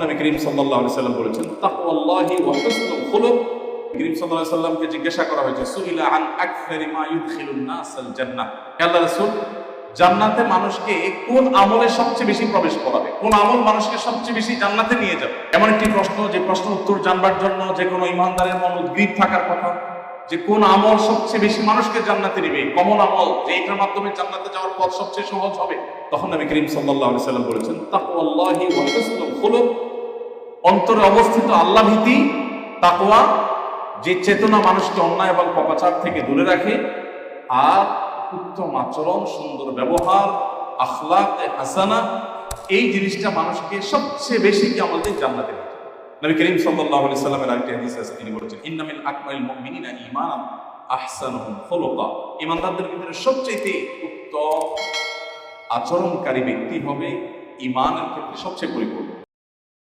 নবী করিম সাল্লাল্লাহু আলাইহি সাল্লাম বলেছেন তাকওয়াল্লাহি ওয়া হুসনুল খুলুক। করিম সাল্লাল্লাহু আলাইহি সাল্লামকে জিজ্ঞাসা করা হয়েছে সুইলা আন আকসারি মা ইউদখিলুন নাসাল জান্নাহ, হে আল্লাহর রাসূল, জান্নাতে মানুষকে কোন আমলে সবচেয়ে বেশি প্রবেশ করাবে, কোন আমল মানুষকে সবচেয়ে বেশি জান্নাতে নিয়ে যাবে? এমন একটি প্রশ্ন, যে প্রশ্ন উত্তর জানবার জন্য যে কোনো ইমানদারের মন উদ্গ্রীব থাকার কথা, যে কোন আমল সবচেয়ে বেশি মানুষকে জান্নাতে নিবে, কমন আমল, যে এটার মাধ্যমে জান্নাতে যাওয়ার পথ সবচেয়ে সহজ হবে। তখন নবী করিম সাল্লাল্লাহু আলাইহি সাল্লাম বলেছেন তাকওয়াল্লাহি ওয়া হুসনুল খুলুক, অন্তরে অবস্থিত আল্লাহ ভীতি, তাকওয়া, যে চেতনা মানুষকে অন্যায় এবং পাপাচার থেকে দূরে রাখে, আর উত্তম আচরণ, সুন্দর ব্যবহার, আখলাক হাসানা, এই জিনিসটা মানুষকে সবচেয়ে বেশি কি আমাদের জান্নাতে নিয়ে যাবে। নবী করিম সাল্লাল্লাহু আলাইহি সাল্লামের আরেকটি হাদিস আছে, তিনি বলেছেন ইন্না মিন আকমালিল মুমিনিনা ঈমানান আহসানুহুম খুলুকা, ঈমানদারদের ভিতরে সবচেয়ে উত্তম আচরণকারী ব্যক্তি হবে ঈমানের ক্ষেত্রে সবচেয়ে পরিপূর্ণ।